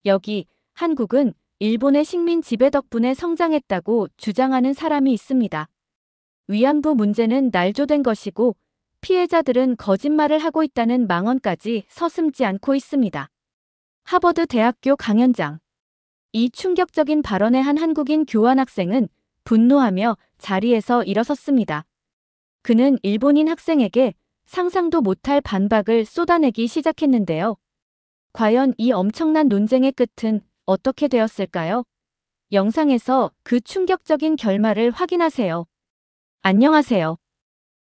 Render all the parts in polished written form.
여기 한국은 일본의 식민 지배 덕분에 성장했다고 주장하는 사람이 있습니다. 위안부 문제는 날조된 것이고 피해자들은 거짓말을 하고 있다는 망언까지 서슴지 않고 있습니다. 하버드 대학교 강연장. 이 충격적인 발언에 한 한국인 교환학생은 분노하며 자리에서 일어섰습니다. 그는 일본인 학생에게 상상도 못할 반박을 쏟아내기 시작했는데요. 과연 이 엄청난 논쟁의 끝은 어떻게 되었을까요? 영상에서 그 충격적인 결말을 확인하세요. 안녕하세요.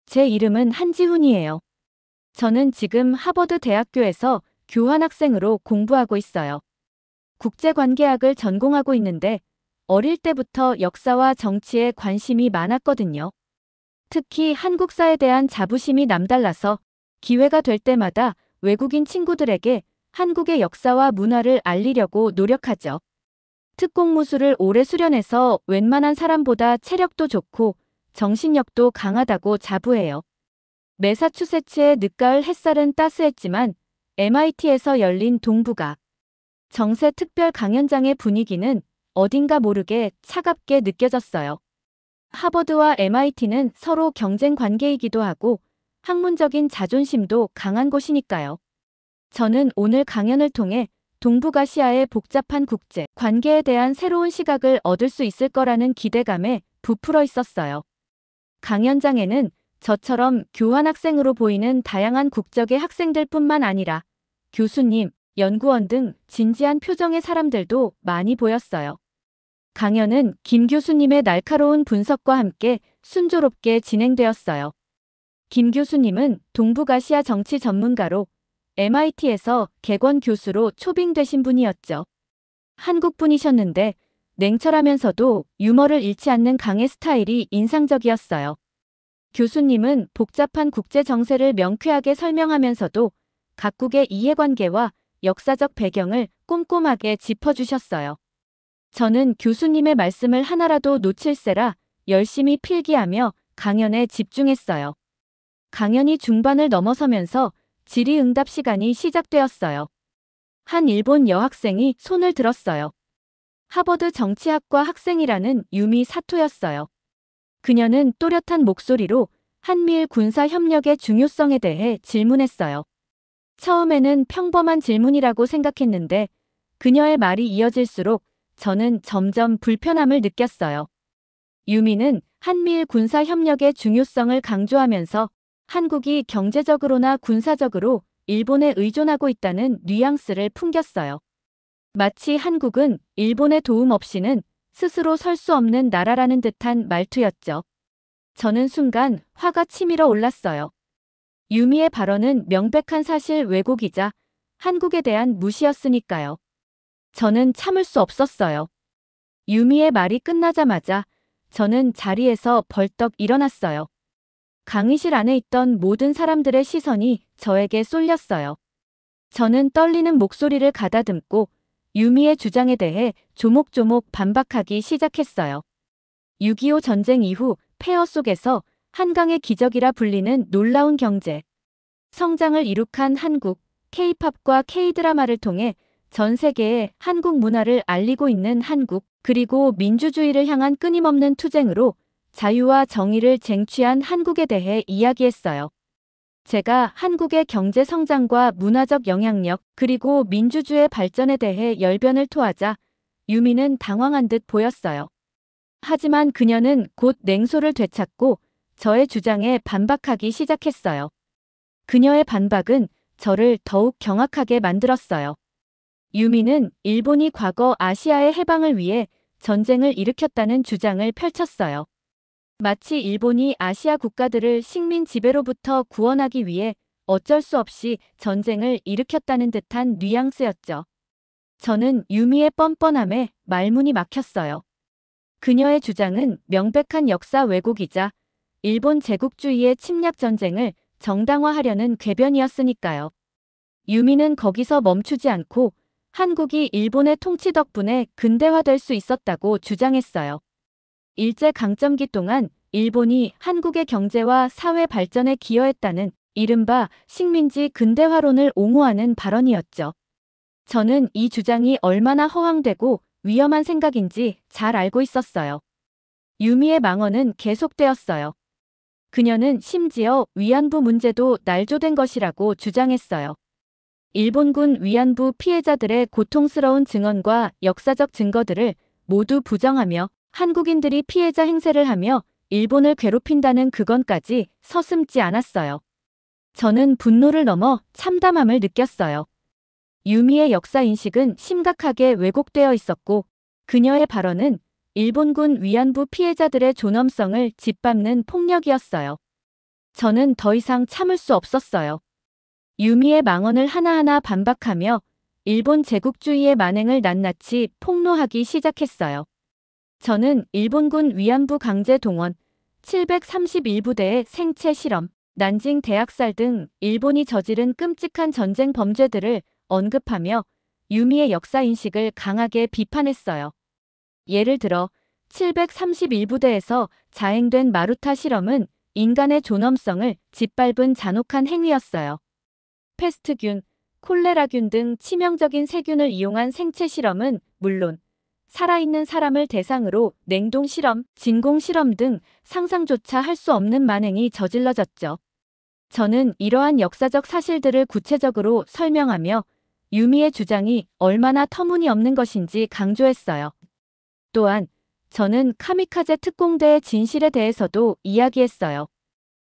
제 이름은 한지훈이에요. 저는 지금 하버드 대학교에서 교환학생으로 공부하고 있어요. 국제관계학을 전공하고 있는데 어릴 때부터 역사와 정치에 관심이 많았거든요. 특히 한국사에 대한 자부심이 남달라서 기회가 될 때마다 외국인 친구들에게 한국의 역사와 문화를 알리려고 노력하죠. 특공무술을 오래 수련해서 웬만한 사람보다 체력도 좋고 정신력도 강하다고 자부해요. 매사추세츠의 늦가을 햇살은 따스했지만 MIT에서 열린 동북아 정세 특별 강연장의 분위기는 어딘가 모르게 차갑게 느껴졌어요. 하버드와 MIT는 서로 경쟁 관계이기도 하고 학문적인 자존심도 강한 곳이니까요. 저는 오늘 강연을 통해 동북아시아의 복잡한 국제 관계에 대한 새로운 시각을 얻을 수 있을 거라는 기대감에 부풀어 있었어요. 강연장에는 저처럼 교환학생으로 보이는 다양한 국적의 학생들뿐만 아니라 교수님, 연구원 등 진지한 표정의 사람들도 많이 보였어요. 강연은 김 교수님의 날카로운 분석과 함께 순조롭게 진행되었어요. 김 교수님은 동북아시아 정치 전문가로 MIT에서 객원 교수로 초빙되신 분이었죠. 한국 분이셨는데 냉철하면서도 유머를 잃지 않는 강의 스타일이 인상적이었어요. 교수님은 복잡한 국제 정세를 명쾌하게 설명하면서도 각국의 이해관계와 역사적 배경을 꼼꼼하게 짚어주셨어요. 저는 교수님의 말씀을 하나라도 놓칠세라 열심히 필기하며 강연에 집중했어요. 강연이 중반을 넘어서면서 질의응답 시간이 시작되었어요. 한 일본 여학생이 손을 들었어요. 하버드 정치학과 학생이라는 유미 사토였어요. 그녀는 또렷한 목소리로 한미일 군사 협력의 중요성에 대해 질문했어요. 처음에는 평범한 질문이라고 생각했는데 그녀의 말이 이어질수록 저는 점점 불편함을 느꼈어요. 유미는 한미일 군사 협력의 중요성을 강조하면서 한국이 경제적으로나 군사적으로 일본에 의존하고 있다는 뉘앙스를 풍겼어요. 마치 한국은 일본의 도움 없이는 스스로 설 수 없는 나라라는 듯한 말투였죠. 저는 순간 화가 치밀어 올랐어요. 유미의 발언은 명백한 사실 왜곡이자 한국에 대한 무시였으니까요. 저는 참을 수 없었어요. 유미의 말이 끝나자마자 저는 자리에서 벌떡 일어났어요. 강의실 안에 있던 모든 사람들의 시선이 저에게 쏠렸어요. 저는 떨리는 목소리를 가다듬고 유미의 주장에 대해 조목조목 반박하기 시작했어요. 6.25 전쟁 이후 폐허 속에서 한강의 기적이라 불리는 놀라운 경제 성장을 이룩한 한국, K-팝과 K-드라마를 통해 전 세계에 한국 문화를 알리고 있는 한국, 그리고 민주주의를 향한 끊임없는 투쟁으로 자유와 정의를 쟁취한 한국에 대해 이야기했어요. 제가 한국의 경제 성장과 문화적 영향력, 그리고 민주주의 발전에 대해 열변을 토하자 유미는 당황한 듯 보였어요. 하지만 그녀는 곧 냉소를 되찾고 저의 주장에 반박하기 시작했어요. 그녀의 반박은 저를 더욱 경악하게 만들었어요. 유미는 일본이 과거 아시아의 해방을 위해 전쟁을 일으켰다는 주장을 펼쳤어요. 마치 일본이 아시아 국가들을 식민 지배로부터 구원하기 위해 어쩔 수 없이 전쟁을 일으켰다는 듯한 뉘앙스였죠. 저는 유미의 뻔뻔함에 말문이 막혔어요. 그녀의 주장은 명백한 역사 왜곡이자 일본 제국주의의 침략 전쟁을 정당화하려는 궤변이었으니까요. 유미는 거기서 멈추지 않고 한국이 일본의 통치 덕분에 근대화될 수 있었다고 주장했어요. 일제강점기 동안 일본이 한국의 경제와 사회 발전에 기여했다는 이른바 식민지 근대화론을 옹호하는 발언이었죠. 저는 이 주장이 얼마나 허황되고 위험한 생각인지 잘 알고 있었어요. 유미의 망언은 계속되었어요. 그녀는 심지어 위안부 문제도 날조된 것이라고 주장했어요. 일본군 위안부 피해자들의 고통스러운 증언과 역사적 증거들을 모두 부정하며 한국인들이 피해자 행세를 하며 일본을 괴롭힌다는 그건까지 서슴지 않았어요. 저는 분노를 넘어 참담함을 느꼈어요. 유미의 역사인식은 심각하게 왜곡되어 있었고 그녀의 발언은 일본군 위안부 피해자들의 존엄성을 짓밟는 폭력이었어요. 저는 더 이상 참을 수 없었어요. 유미의 망언을 하나하나 반박하며 일본 제국주의의 만행을 낱낱이 폭로하기 시작했어요. 저는 일본군 위안부 강제 동원, 731부대의 생체 실험, 난징 대학살 등 일본이 저지른 끔찍한 전쟁 범죄들을 언급하며 유미의 역사인식을 강하게 비판했어요. 예를 들어 731부대에서 자행된 마루타 실험은 인간의 존엄성을 짓밟은 잔혹한 행위였어요. 패스트균, 콜레라균 등 치명적인 세균을 이용한 생체 실험은 물론 살아있는 사람을 대상으로 냉동 실험, 진공 실험 등 상상조차 할 수 없는 만행이 저질러졌죠. 저는 이러한 역사적 사실들을 구체적으로 설명하며 유미의 주장이 얼마나 터무니없는 것인지 강조했어요. 또한 저는 카미카제 특공대의 진실에 대해서도 이야기했어요.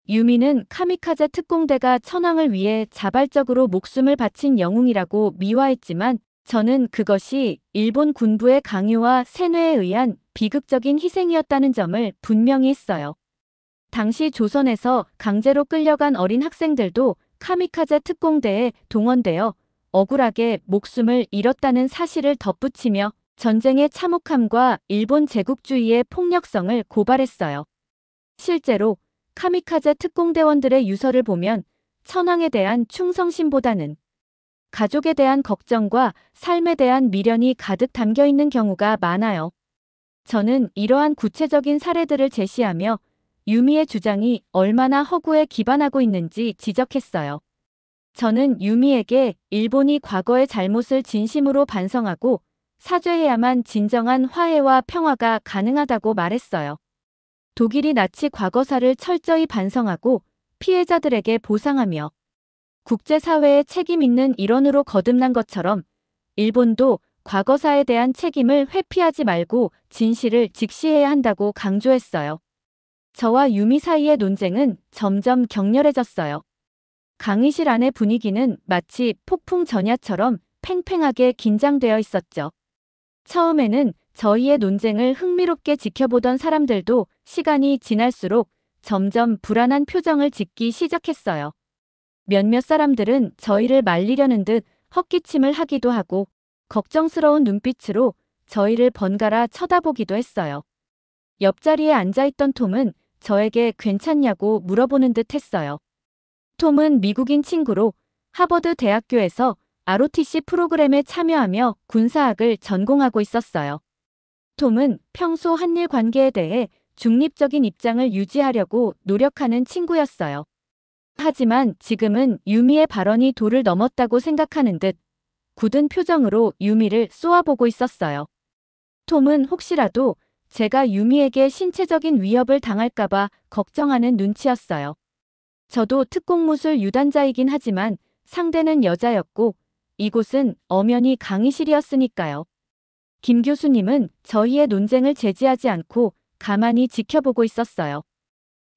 유미는 카미카제 특공대가 천황을 위해 자발적으로 목숨을 바친 영웅이라고 미화했지만 저는 그것이 일본 군부의 강요와 세뇌에 의한 비극적인 희생이었다는 점을 분명히 했어요. 당시 조선에서 강제로 끌려간 어린 학생들도 카미카제 특공대에 동원되어 억울하게 목숨을 잃었다는 사실을 덧붙이며 전쟁의 참혹함과 일본 제국주의의 폭력성을 고발했어요. 실제로 카미카제 특공대원들의 유서를 보면 천황에 대한 충성심보다는 가족에 대한 걱정과 삶에 대한 미련이 가득 담겨 있는 경우가 많아요. 저는 이러한 구체적인 사례들을 제시하며 유미의 주장이 얼마나 허구에 기반하고 있는지 지적했어요. 저는 유미에게 일본이 과거의 잘못을 진심으로 반성하고 사죄해야만 진정한 화해와 평화가 가능하다고 말했어요. 독일이 나치 과거사를 철저히 반성하고 피해자들에게 보상하며 국제사회의 책임 있는 일원으로 거듭난 것처럼 일본도 과거사에 대한 책임을 회피하지 말고 진실을 직시해야 한다고 강조했어요. 저와 유미 사이의 논쟁은 점점 격렬해졌어요. 강의실 안의 분위기는 마치 폭풍 전야처럼 팽팽하게 긴장되어 있었죠. 처음에는 저희의 논쟁을 흥미롭게 지켜보던 사람들도 시간이 지날수록 점점 불안한 표정을 짓기 시작했어요. 몇몇 사람들은 저희를 말리려는 듯 헛기침을 하기도 하고 걱정스러운 눈빛으로 저희를 번갈아 쳐다보기도 했어요. 옆자리에 앉아있던 톰은 저에게 괜찮냐고 물어보는 듯 했어요. 톰은 미국인 친구로 하버드 대학교에서 ROTC 프로그램에 참여하며 군사학을 전공하고 있었어요. 톰은 평소 한일 관계에 대해 중립적인 입장을 유지하려고 노력하는 친구였어요. 하지만 지금은 유미의 발언이 도를 넘었다고 생각하는 듯 굳은 표정으로 유미를 쏘아보고 있었어요. 톰은 혹시라도 제가 유미에게 신체적인 위협을 당할까봐 걱정하는 눈치였어요. 저도 특공무술 유단자이긴 하지만 상대는 여자였고 이곳은 엄연히 강의실이었으니까요. 김 교수님은 저희의 논쟁을 제지하지 않고 가만히 지켜보고 있었어요.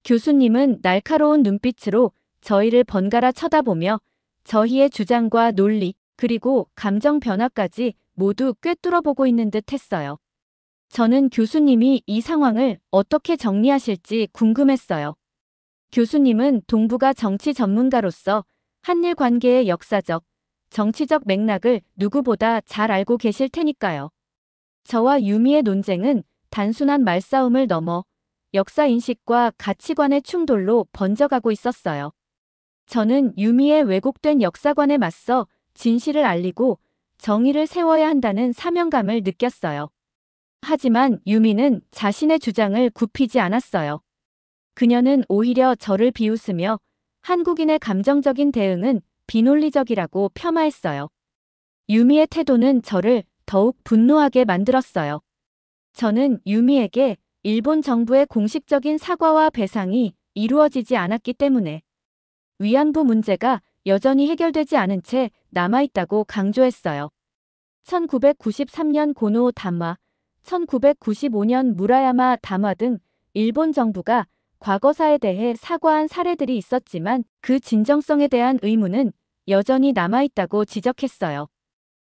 교수님은 날카로운 눈빛으로 저희를 번갈아 쳐다보며 저희의 주장과 논리 그리고 감정 변화까지 모두 꿰뚫어보고 있는 듯 했어요. 저는 교수님이 이 상황을 어떻게 정리하실지 궁금했어요. 교수님은 동북아 정치 전문가로서 한일 관계의 역사적, 정치적 맥락을 누구보다 잘 알고 계실 테니까요. 저와 유미의 논쟁은 단순한 말싸움을 넘어 역사인식과 가치관의 충돌로 번져가고 있었어요. 저는 유미의 왜곡된 역사관에 맞서 진실을 알리고 정의를 세워야 한다는 사명감을 느꼈어요. 하지만 유미는 자신의 주장을 굽히지 않았어요. 그녀는 오히려 저를 비웃으며 한국인의 감정적인 대응은 비논리적이라고 폄하했어요. 유미의 태도는 저를 더욱 분노하게 만들었어요. 저는 유미에게 일본 정부의 공식적인 사과와 배상이 이루어지지 않았기 때문에 위안부 문제가 여전히 해결되지 않은 채 남아있다고 강조했어요. 1993년 고노 담화, 1995년 무라야마 담화 등 일본 정부가 과거사에 대해 사과한 사례들이 있었지만 그 진정성에 대한 의문은 여전히 남아있다고 지적했어요.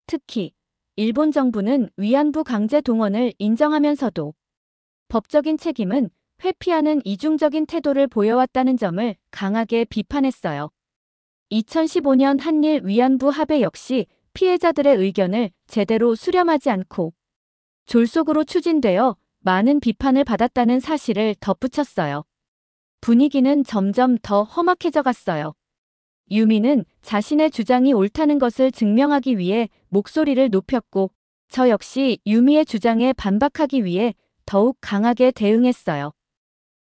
특히 일본 정부는 위안부 강제 동원을 인정하면서도 법적인 책임은 회피하는 이중적인 태도를 보여왔다는 점을 강하게 비판했어요. 2015년 한일 위안부 합의 역시 피해자들의 의견을 제대로 수렴하지 않고 졸속으로 추진되어 많은 비판을 받았다는 사실을 덧붙였어요. 분위기는 점점 더 험악해져 갔어요. 유미는 자신의 주장이 옳다는 것을 증명하기 위해 목소리를 높였고 저 역시 유미의 주장에 반박하기 위해 더욱 강하게 대응했어요.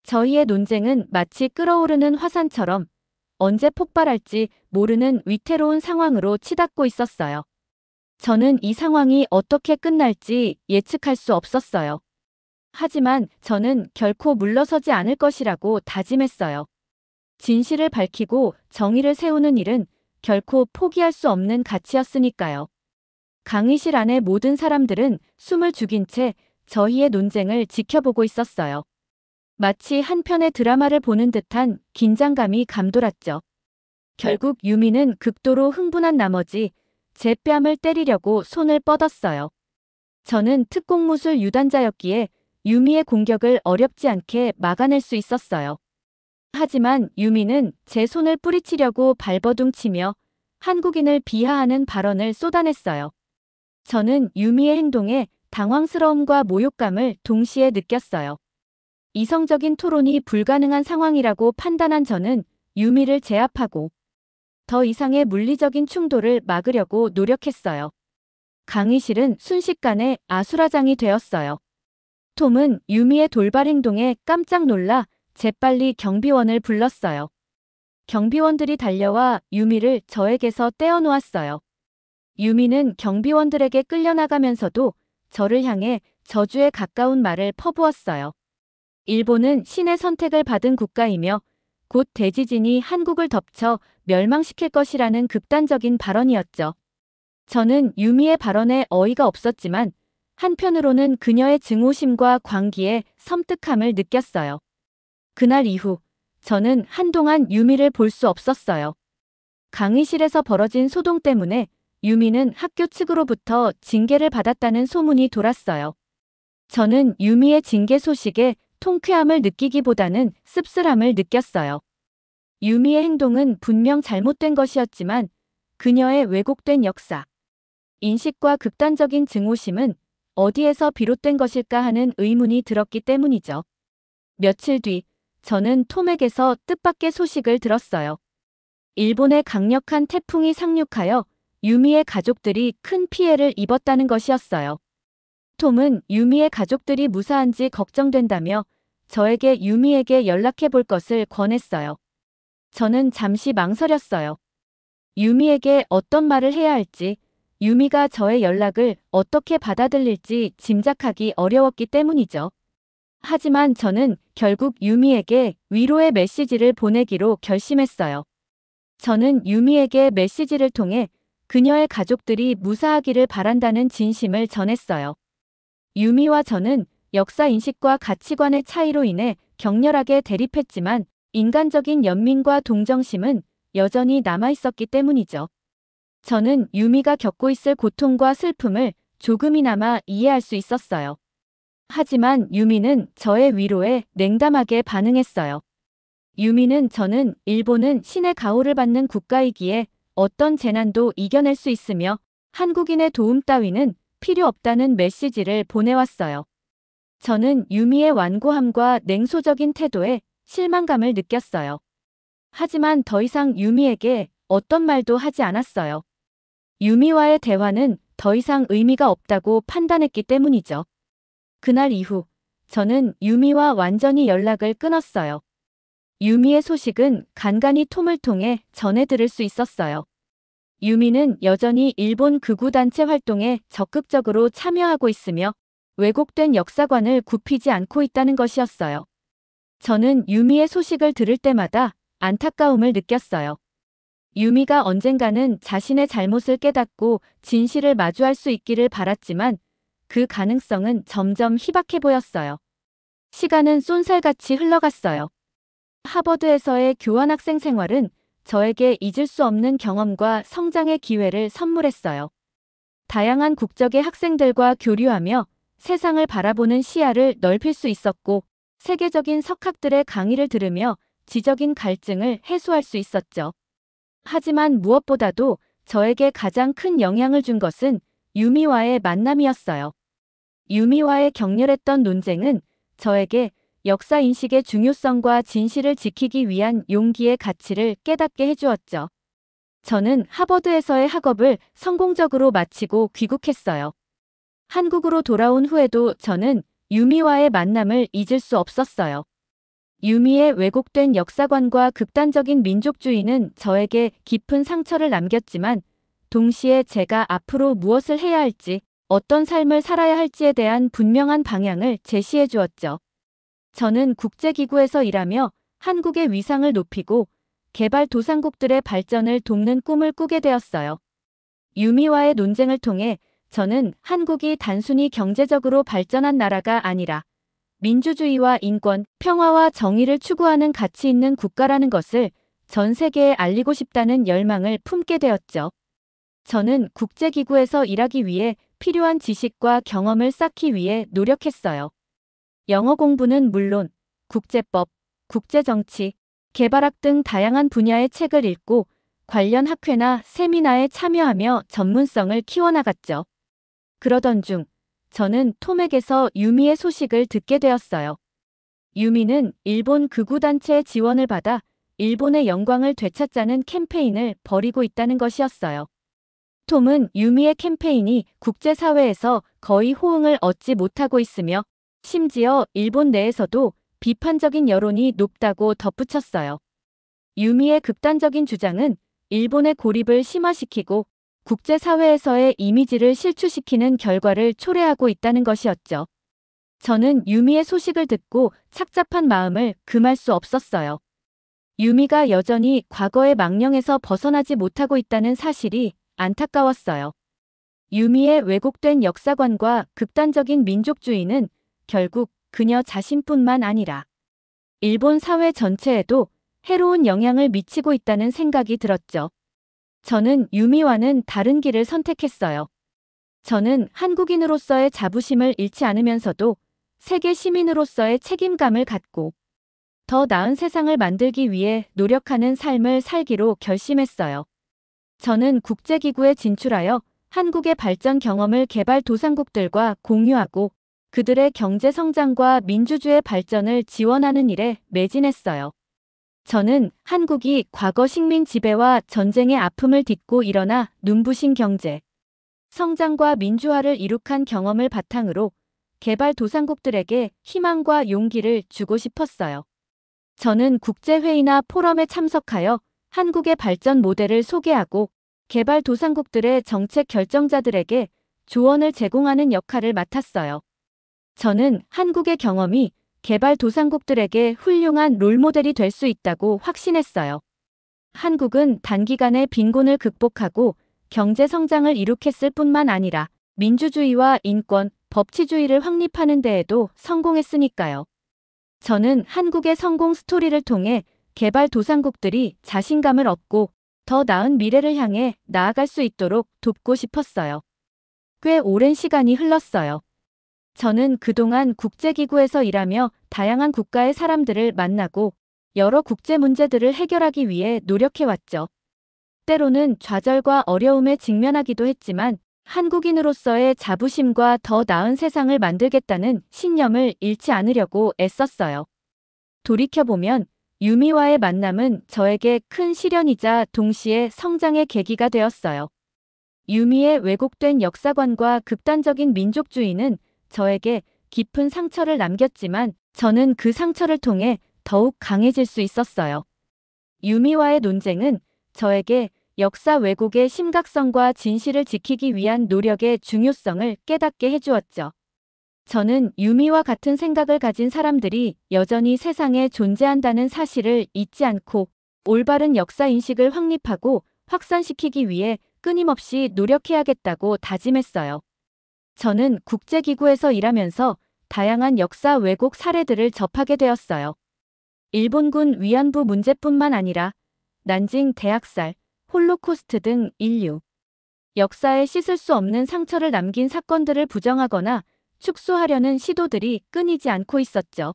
저희의 논쟁은 마치 끓어오르는 화산처럼 언제 폭발할지 모르는 위태로운 상황으로 치닫고 있었어요. 저는 이 상황이 어떻게 끝날지 예측할 수 없었어요. 하지만 저는 결코 물러서지 않을 것이라고 다짐했어요. 진실을 밝히고 정의를 세우는 일은 결코 포기할 수 없는 가치였으니까요. 강의실 안의 모든 사람들은 숨을 죽인 채 저희의 논쟁을 지켜보고 있었어요. 마치 한 편의 드라마를 보는 듯한 긴장감이 감돌았죠. 결국 유미는 극도로 흥분한 나머지 제 뺨을 때리려고 손을 뻗었어요. 저는 특공무술 유단자였기에 유미의 공격을 어렵지 않게 막아낼 수 있었어요. 하지만 유미는 제 손을 뿌리치려고 발버둥치며 한국인을 비하하는 발언을 쏟아냈어요. 저는 유미의 행동에 당황스러움과 모욕감을 동시에 느꼈어요. 이성적인 토론이 불가능한 상황이라고 판단한 저는 유미를 제압하고 더 이상의 물리적인 충돌을 막으려고 노력했어요. 강의실은 순식간에 아수라장이 되었어요. 톰은 유미의 돌발 행동에 깜짝 놀라 재빨리 경비원을 불렀어요. 경비원들이 달려와 유미를 저에게서 떼어놓았어요. 유미는 경비원들에게 끌려나가면서도 저를 향해 저주에 가까운 말을 퍼부었어요. 일본은 신의 선택을 받은 국가이며 곧 대지진이 한국을 덮쳐 멸망시킬 것이라는 극단적인 발언이었죠. 저는 유미의 발언에 어이가 없었지만 한편으로는 그녀의 증오심과 광기에 섬뜩함을 느꼈어요. 그날 이후 저는 한동안 유미를 볼 수 없었어요. 강의실에서 벌어진 소동 때문에 유미는 학교 측으로부터 징계를 받았다는 소문이 돌았어요. 저는 유미의 징계 소식에 통쾌함을 느끼기보다는 씁쓸함을 느꼈어요. 유미의 행동은 분명 잘못된 것이었지만 그녀의 왜곡된 역사, 인식과 극단적인 증오심은 어디에서 비롯된 것일까 하는 의문이 들었기 때문이죠. 며칠 뒤 저는 톰에게서 뜻밖의 소식을 들었어요. 일본의 강력한 태풍이 상륙하여 유미의 가족들이 큰 피해를 입었다는 것이었어요. 톰은 유미의 가족들이 무사한지 걱정된다며 저에게 유미에게 연락해 볼 것을 권했어요. 저는 잠시 망설였어요. 유미에게 어떤 말을 해야 할지, 유미가 저의 연락을 어떻게 받아들일지 짐작하기 어려웠기 때문이죠. 하지만 저는 결국 유미에게 위로의 메시지를 보내기로 결심했어요. 저는 유미에게 메시지를 통해 그녀의 가족들이 무사하기를 바란다는 진심을 전했어요. 유미와 저는 역사 인식과 가치관의 차이로 인해 격렬하게 대립했지만 인간적인 연민과 동정심은 여전히 남아있었기 때문이죠. 저는 유미가 겪고 있을 고통과 슬픔을 조금이나마 이해할 수 있었어요. 하지만 유미는 저의 위로에 냉담하게 반응했어요. 유미는 저는 일본은 신의 가호를 받는 국가이기에 어떤 재난도 이겨낼 수 있으며 한국인의 도움 따위는 필요 없다는 메시지를 보내왔어요. 저는 유미의 완고함과 냉소적인 태도에 실망감을 느꼈어요. 하지만 더 이상 유미에게 어떤 말도 하지 않았어요. 유미와의 대화는 더 이상 의미가 없다고 판단했기 때문이죠. 그날 이후 저는 유미와 완전히 연락을 끊었어요. 유미의 소식은 간간히 톰을 통해 전해 들을 수 있었어요. 유미는 여전히 일본 극우단체 활동에 적극적으로 참여하고 있으며 왜곡된 역사관을 굽히지 않고 있다는 것이었어요. 저는 유미의 소식을 들을 때마다 안타까움을 느꼈어요. 유미가 언젠가는 자신의 잘못을 깨닫고 진실을 마주할 수 있기를 바랐지만 그 가능성은 점점 희박해 보였어요. 시간은 쏜살같이 흘러갔어요. 하버드에서의 교환학생 생활은 저에게 잊을 수 없는 경험과 성장의 기회를 선물했어요. 다양한 국적의 학생들과 교류하며 세상을 바라보는 시야를 넓힐 수 있었고, 세계적인 석학들의 강의를 들으며 지적인 갈증을 해소할 수 있었죠. 하지만 무엇보다도 저에게 가장 큰 영향을 준 것은 유미와의 만남이었어요. 유미와의 격렬했던 논쟁은 저에게 역사 인식의 중요성과 진실을 지키기 위한 용기의 가치를 깨닫게 해주었죠. 저는 하버드에서의 학업을 성공적으로 마치고 귀국했어요. 한국으로 돌아온 후에도 저는 유미와의 만남을 잊을 수 없었어요. 유미의 왜곡된 역사관과 극단적인 민족주의는 저에게 깊은 상처를 남겼지만 동시에 제가 앞으로 무엇을 해야 할지, 어떤 삶을 살아야 할지에 대한 분명한 방향을 제시해 주었죠. 저는 국제기구에서 일하며 한국의 위상을 높이고 개발도상국들의 발전을 돕는 꿈을 꾸게 되었어요. 유미와의 논쟁을 통해 저는 한국이 단순히 경제적으로 발전한 나라가 아니라 민주주의와 인권, 평화와 정의를 추구하는 가치 있는 국가라는 것을 전 세계에 알리고 싶다는 열망을 품게 되었죠. 저는 국제기구에서 일하기 위해 필요한 지식과 경험을 쌓기 위해 노력했어요. 영어 공부는 물론 국제법, 국제정치, 개발학 등 다양한 분야의 책을 읽고 관련 학회나 세미나에 참여하며 전문성을 키워나갔죠. 그러던 중 저는 톰에게서 유미의 소식을 듣게 되었어요. 유미는 일본 극우단체의 지원을 받아 일본의 영광을 되찾자는 캠페인을 벌이고 있다는 것이었어요. 톰은 유미의 캠페인이 국제사회에서 거의 호응을 얻지 못하고 있으며 심지어 일본 내에서도 비판적인 여론이 높다고 덧붙였어요. 유미의 극단적인 주장은 일본의 고립을 심화시키고 국제사회에서의 이미지를 실추시키는 결과를 초래하고 있다는 것이었죠. 저는 유미의 소식을 듣고 착잡한 마음을 금할 수 없었어요. 유미가 여전히 과거의 망령에서 벗어나지 못하고 있다는 사실이 안타까웠어요. 유미의 왜곡된 역사관과 극단적인 민족주의는 결국 그녀 자신뿐만 아니라 일본 사회 전체에도 해로운 영향을 미치고 있다는 생각이 들었죠. 저는 유미와는 다른 길을 선택했어요. 저는 한국인으로서의 자부심을 잃지 않으면서도 세계 시민으로서의 책임감을 갖고 더 나은 세상을 만들기 위해 노력하는 삶을 살기로 결심했어요. 저는 국제기구에 진출하여 한국의 발전 경험을 개발도상국들과 공유하고 그들의 경제 성장과 민주주의 발전을 지원하는 일에 매진했어요. 저는 한국이 과거 식민 지배와 전쟁의 아픔을 딛고 일어나 눈부신 경제, 성장과 민주화를 이룩한 경험을 바탕으로 개발도상국들에게 희망과 용기를 주고 싶었어요. 저는 국제회의나 포럼에 참석하여 한국의 발전 모델을 소개하고 개발도상국들의 정책 결정자들에게 조언을 제공하는 역할을 맡았어요. 저는 한국의 경험이 개발도상국들에게 훌륭한 롤모델이 될 수 있다고 확신했어요. 한국은 단기간에 빈곤을 극복하고 경제 성장을 이룩했을 뿐만 아니라 민주주의와 인권, 법치주의를 확립하는 데에도 성공했으니까요. 저는 한국의 성공 스토리를 통해 개발도상국들이 자신감을 얻고 더 나은 미래를 향해 나아갈 수 있도록 돕고 싶었어요. 꽤 오랜 시간이 흘렀어요. 저는 그동안 국제기구에서 일하며 다양한 국가의 사람들을 만나고 여러 국제 문제들을 해결하기 위해 노력해왔죠. 때로는 좌절과 어려움에 직면하기도 했지만 한국인으로서의 자부심과 더 나은 세상을 만들겠다는 신념을 잃지 않으려고 애썼어요. 돌이켜보면 유미와의 만남은 저에게 큰 시련이자 동시에 성장의 계기가 되었어요. 유미의 왜곡된 역사관과 극단적인 민족주의는 저에게 깊은 상처를 남겼지만 저는 그 상처를 통해 더욱 강해질 수 있었어요. 유미와의 논쟁은 저에게 역사 왜곡의 심각성과 진실을 지키기 위한 노력의 중요성을 깨닫게 해주었죠. 저는 유미와 같은 생각을 가진 사람들이 여전히 세상에 존재한다는 사실을 잊지 않고 올바른 역사 인식을 확립하고 확산시키기 위해 끊임없이 노력해야겠다고 다짐했어요. 저는 국제기구에서 일하면서 다양한 역사 왜곡 사례들을 접하게 되었어요. 일본군 위안부 문제뿐만 아니라 난징 대학살, 홀로코스트 등 인류 역사에 씻을 수 없는 상처를 남긴 사건들을 부정하거나 축소하려는 시도들이 끊이지 않고 있었죠.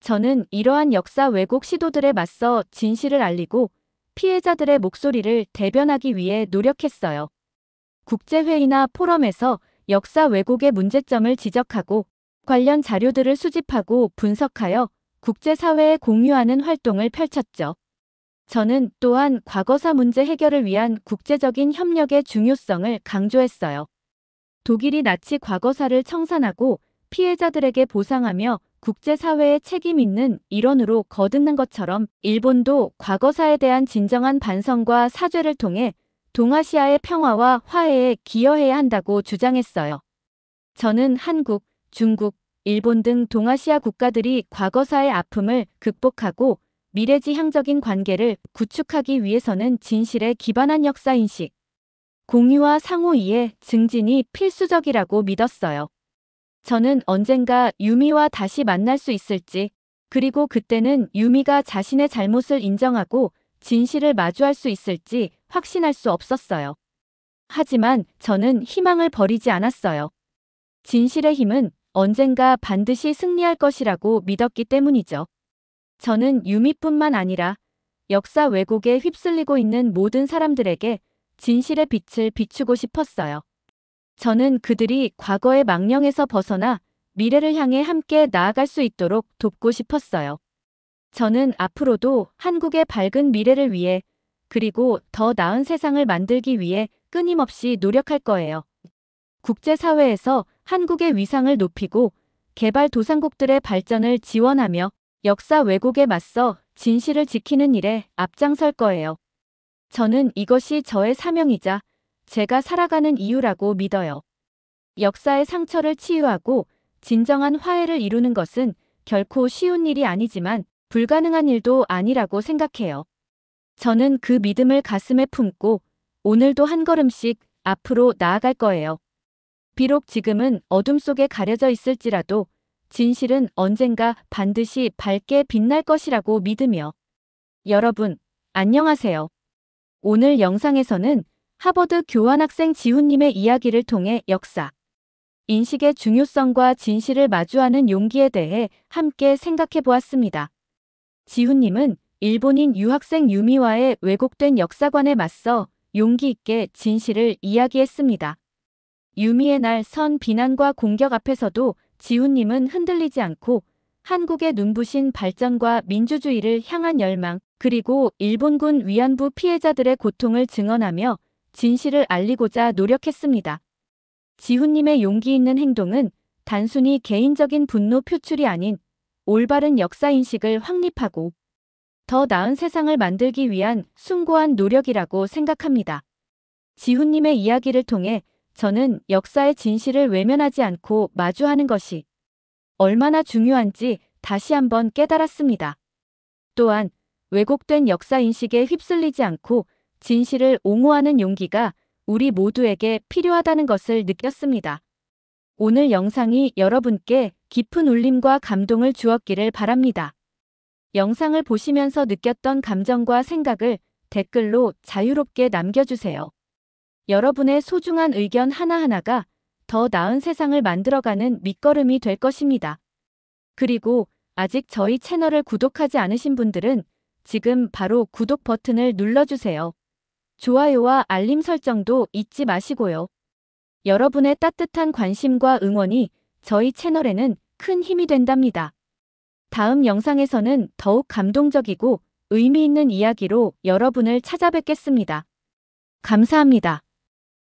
저는 이러한 역사 왜곡 시도들에 맞서 진실을 알리고 피해자들의 목소리를 대변하기 위해 노력했어요. 국제회의나 포럼에서 역사 왜곡의 문제점을 지적하고 관련 자료들을 수집하고 분석하여 국제사회에 공유하는 활동을 펼쳤죠. 저는 또한 과거사 문제 해결을 위한 국제적인 협력의 중요성을 강조했어요. 독일이 나치 과거사를 청산하고 피해자들에게 보상하며 국제사회의 책임 있는 일원으로 거듭난 것처럼 일본도 과거사에 대한 진정한 반성과 사죄를 통해 동아시아의 평화와 화해에 기여해야 한다고 주장했어요. 저는 한국, 중국, 일본 등 동아시아 국가들이 과거사의 아픔을 극복하고 미래지향적인 관계를 구축하기 위해서는 진실에 기반한 역사인식, 공유와 상호 이해, 증진이 필수적이라고 믿었어요. 저는 언젠가 유미와 다시 만날 수 있을지, 그리고 그때는 유미가 자신의 잘못을 인정하고 진실을 마주할 수 있을지 확신할 수 없었어요. 하지만 저는 희망을 버리지 않았어요. 진실의 힘은 언젠가 반드시 승리할 것이라고 믿었기 때문이죠. 저는 유미뿐만 아니라 역사 왜곡에 휩쓸리고 있는 모든 사람들에게 진실의 빛을 비추고 싶었어요. 저는 그들이 과거의 망령에서 벗어나 미래를 향해 함께 나아갈 수 있도록 돕고 싶었어요. 저는 앞으로도 한국의 밝은 미래를 위해 그리고 더 나은 세상을 만들기 위해 끊임없이 노력할 거예요. 국제사회에서 한국의 위상을 높이고 개발도상국들의 발전을 지원하며 역사 왜곡에 맞서 진실을 지키는 일에 앞장설 거예요. 저는 이것이 저의 사명이자 제가 살아가는 이유라고 믿어요. 역사의 상처를 치유하고 진정한 화해를 이루는 것은 결코 쉬운 일이 아니지만 불가능한 일도 아니라고 생각해요. 저는 그 믿음을 가슴에 품고 오늘도 한 걸음씩 앞으로 나아갈 거예요. 비록 지금은 어둠 속에 가려져 있을지라도 진실은 언젠가 반드시 밝게 빛날 것이라고 믿으며. 여러분, 안녕하세요. 오늘 영상에서는 하버드 교환학생 지훈님의 이야기를 통해 역사, 인식의 중요성과 진실을 마주하는 용기에 대해 함께 생각해 보았습니다. 지훈님은 일본인 유학생 유미와의 왜곡된 역사관에 맞서 용기 있게 진실을 이야기했습니다. 유미의 날 선 비난과 공격 앞에서도 지훈님은 흔들리지 않고 한국의 눈부신 발전과 민주주의를 향한 열망, 그리고 일본군 위안부 피해자들의 고통을 증언하며 진실을 알리고자 노력했습니다. 지훈님의 용기 있는 행동은 단순히 개인적인 분노 표출이 아닌 올바른 역사인식을 확립하고 더 나은 세상을 만들기 위한 숭고한 노력이라고 생각합니다. 지훈님의 이야기를 통해 저는 역사의 진실을 외면하지 않고 마주하는 것이 얼마나 중요한지 다시 한번 깨달았습니다. 또한 왜곡된 역사인식에 휩쓸리지 않고 진실을 옹호하는 용기가 우리 모두에게 필요하다는 것을 느꼈습니다. 오늘 영상이 여러분께 깊은 울림과 감동을 주었기를 바랍니다. 영상을 보시면서 느꼈던 감정과 생각을 댓글로 자유롭게 남겨주세요. 여러분의 소중한 의견 하나하나가 더 나은 세상을 만들어가는 밑거름이 될 것입니다. 그리고 아직 저희 채널을 구독하지 않으신 분들은 지금 바로 구독 버튼을 눌러주세요. 좋아요와 알림 설정도 잊지 마시고요. 여러분의 따뜻한 관심과 응원이 저희 채널에는 큰 힘이 된답니다. 다음 영상에서는 더욱 감동적이고 의미 있는 이야기로 여러분을 찾아뵙겠습니다. 감사합니다.